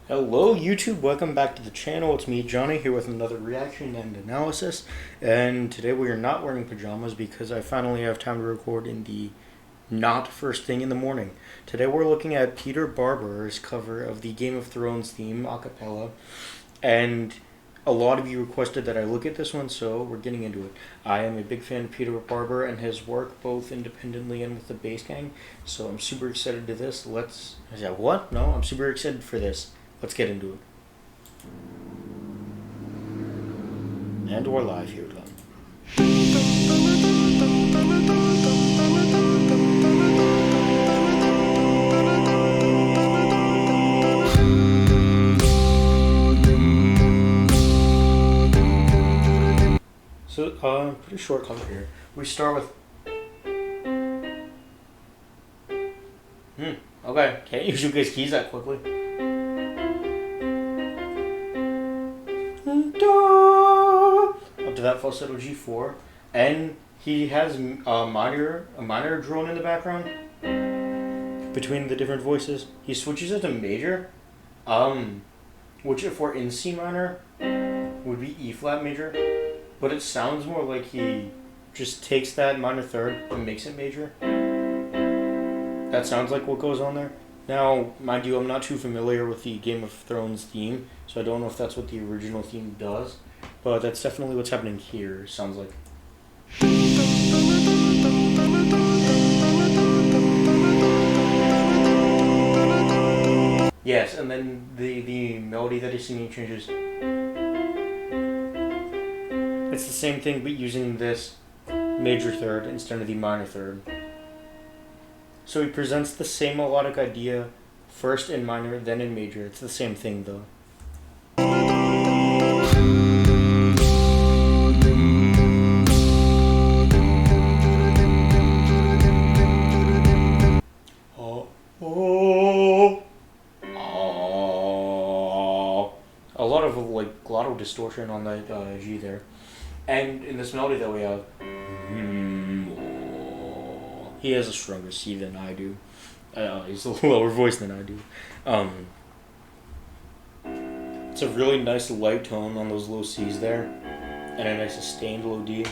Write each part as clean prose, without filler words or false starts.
Hello YouTube, welcome back to the channel. It's me, Johnny, here with another reaction and analysis. And today we are not wearing pajamas because I finally have time to record in the not first thing in the morning. Today we're looking at Peter Barber's cover of the Game of Thrones theme, a cappella. And a lot of you requested that I look at this one, so we're getting into it. I am a big fan of Peter Barber and his work, both independently and with the Bass Gang. So I'm super excited to this. I'm super excited for this. Let's get into it. And we're live here, Glenn. So, pretty short cover here. We start with... Okay, can't use you guys' keys that quickly. Up to that falsetto G4, and he has a minor drone in the background between the different voices. He switches it to major, which if we're in C minor would be E flat major, but it sounds more like he just takes that minor third and makes it major. That sounds like what goes on there. Now, mind you, I'm not too familiar with the Game of Thrones theme, so I don't know if that's what the original theme does, but that's definitely what's happening here, sounds like. Yes, and then the melody that he's singing changes. It's the same thing, but using this major third instead of the minor third. So he presents the same melodic idea first in minor, then in major. It's the same thing though. A lot of like glottal distortion on that G there. And in this melody that we have, he has a stronger C than I do. He's a lower voice than I do. It's a really nice light tone on those low C's there, and a nice sustained low D.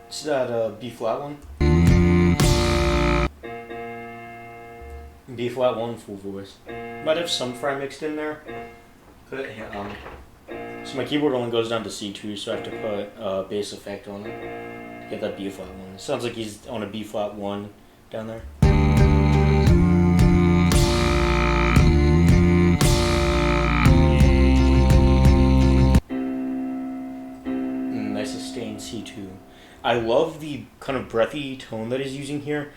It's that B flat one. B flat one full voice. Might have some fry mixed in there. But yeah, so my keyboard only goes down to C2, so I have to put a bass effect on it to get that B flat one. It sounds like he's on a B flat one down there. Nice sustained C2. I love the kind of breathy tone that he's using here.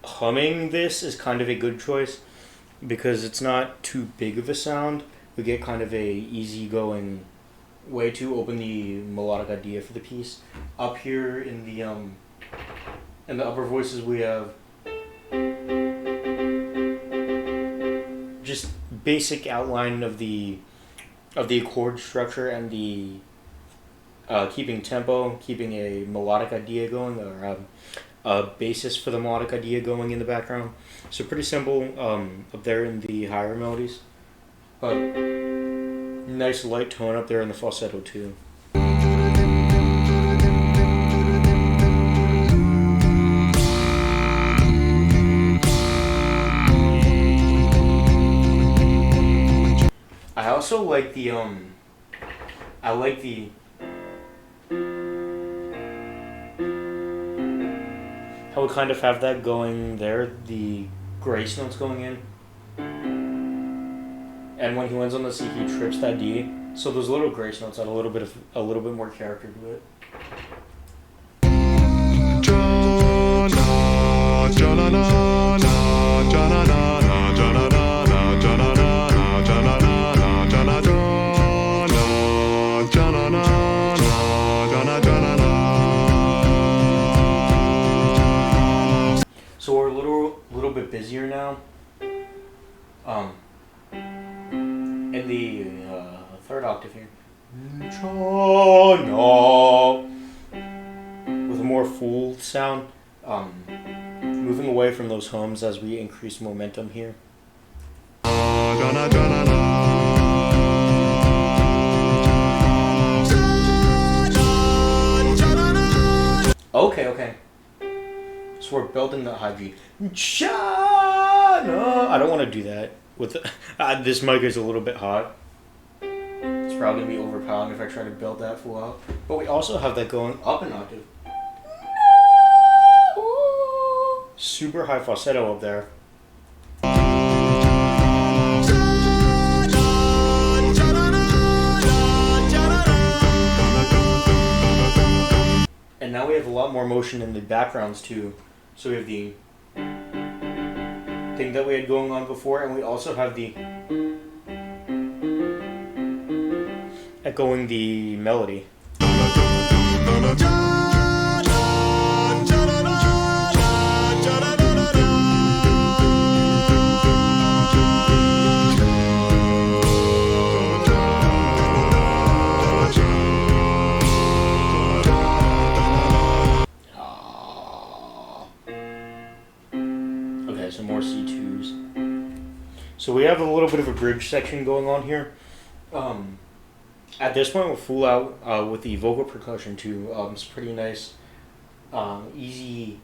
Humming this is kind of a good choice because it's not too big of a sound. We get kind of a easygoing way to open the melodic idea for the piece. Up here in the upper voices we have just basic outline of the chord structure and the keeping tempo, keeping a melodic idea going, or a basis for the melodic idea going in the background. So pretty simple up there in the higher melodies, but nice light tone up there in the falsetto too. I also like the how we kind of have that going there, the grace notes going in, and when he lands on the C, he trips that D. So those little grace notes add a little bit more character to it. bit busier now. In the third octave here. With a more full sound. Moving away from those hums as we increase momentum here. Okay. So we're building the high G. I don't want to do that. With this mic is a little bit hot. It's probably going to be overpowering if I try to build that full out. But we also have that going up an octave. Super high falsetto up there. And now we have a lot more motion in the backgrounds too. So we have the thing that we had going on before, and we also have the echoing the melody. Okay, some more C2s. So we have a little bit of a bridge section going on here. At this point, we're full out with the vocal percussion too. It's pretty nice, easy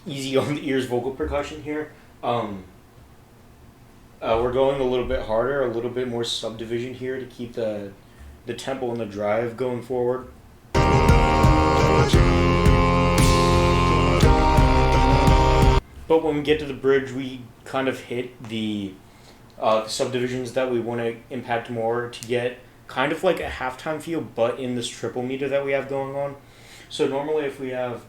on the ears vocal percussion here. We're going a little bit harder, a little bit more subdivision here to keep the tempo and the drive going forward. But when we get to the bridge, we kind of hit the subdivisions that we want to impact more to get kind of like a halftime feel, but in this triple meter that we have going on. So normally if we have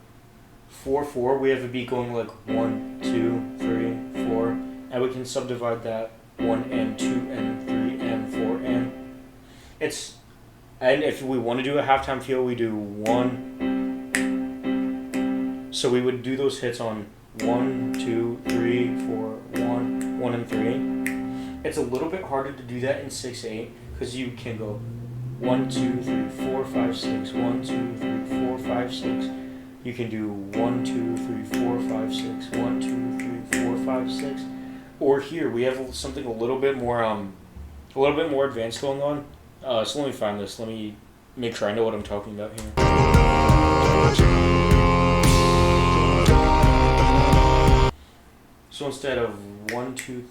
4/4, we have a beat going like 1, 2, 3, 4, and we can subdivide that 1 and 2 and 3 and 4 and if we want to do a halftime feel, we do 1. So we would do those hits on 1, 2, 3, 4, 1, 1 and 3. It's a little bit harder to do that in 6/8 because you can go 1, 2, 3, 4, 5, 6, 1, 2, 3, 4, 5, 6. You can do 1, 2, 3, 4, 5, 6, 1, 2, 3, 4, 5, 6. Or here we have something a little bit more advanced going on. So let me find this. Let me make sure I know what I'm talking about here. So instead of 1, 2,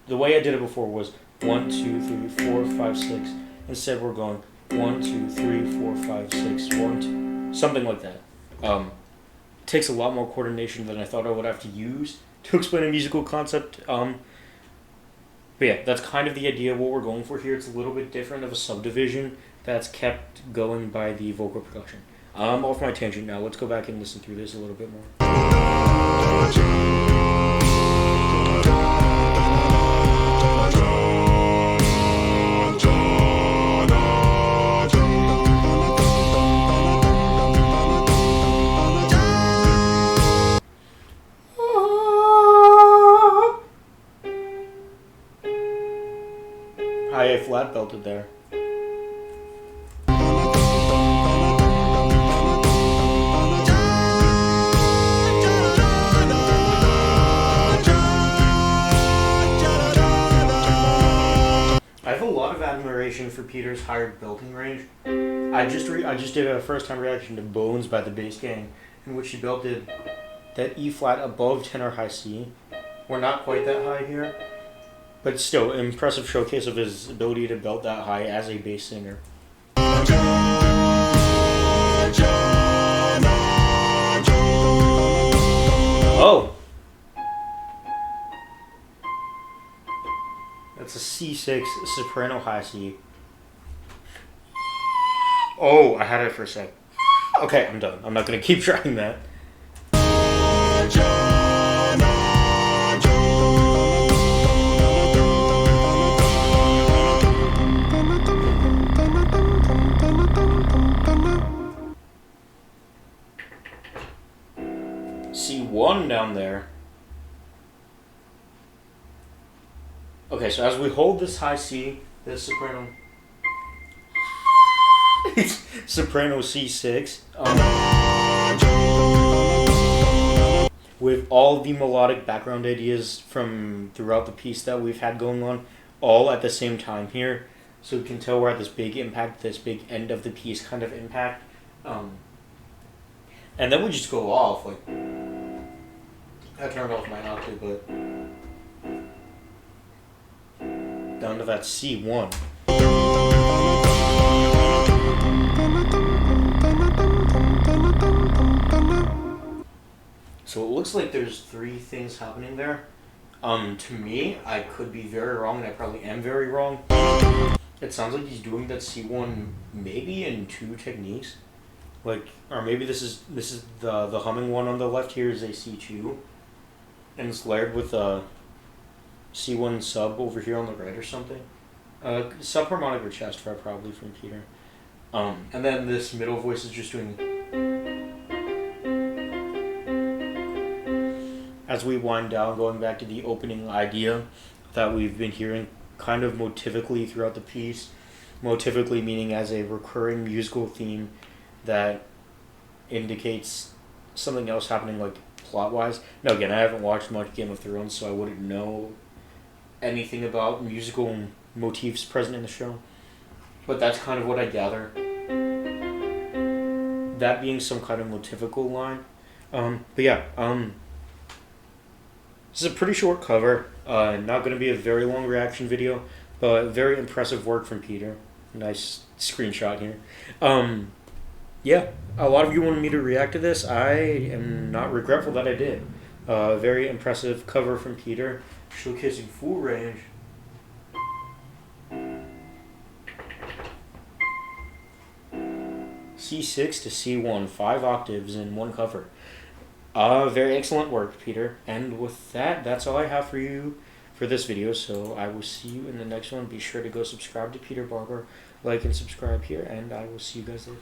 the way I did it before was 1, 2, 3, 4, 5, 6. Instead we're going 1, 2, 3, 4, 5, 6, 1, 2, something like that. Takes a lot more coordination than I thought I would have to use to explain a musical concept. But yeah, that's kind of the idea of what we're going for here. It's a little bit different of a subdivision that's kept going by the vocal percussion. I'm off my tangent now. Let's go back and listen through this a little bit more. I flat belted there. I have a lot of admiration for Peter's higher belting range. I just did a first time reaction to Bones by the Bass Gang, in which he belted that E flat above tenor high C. We're not quite that high here, but still impressive showcase of his ability to belt that high as a bass singer. Oh! That's a C6 soprano high C. Oh, I had it for a sec. Okay, I'm done. I'm not going to keep trying that. C1 down there. Okay, so as we hold this high C, this soprano, soprano C6, with all the melodic background ideas from throughout the piece that we've had going on, all at the same time here, so we can tell we're at this big impact, this big end of the piece kind of impact, and then we just go off like. I turned off my octave, but down to that C1. So it looks like there's 3 things happening there. To me, I could be very wrong, and I probably am very wrong. It sounds like he's doing that C1 maybe in 2 techniques, like, or maybe this is the humming one on the left here is a C2, and it's layered with a C1 sub over here on the right or something. Subharmonic or chest fret probably from Peter. And then this middle voice is just doing. As we wind down, going back to the opening idea that we've been hearing kind of motivically throughout the piece. Motivically meaning as a recurring musical theme that indicates something else happening, like plot-wise. Now again, I haven't watched much Game of Thrones, so I wouldn't know anything about musical motifs present in the show. But that's kind of what I gather. That being some kind of motivical line. But yeah, this is a pretty short cover. Not going to be a very long reaction video, but very impressive work from Peter. Nice screenshot here. Yeah, a lot of you wanted me to react to this. I am not regretful that I did. Very impressive cover from Peter, showcasing full range. C6 to C1, 5 octaves in one cover. Very excellent work, Peter. And with that, that's all I have for you for this video. So I will see you in the next one. Be sure to go subscribe to Peter Barber, like and subscribe here, and I will see you guys later.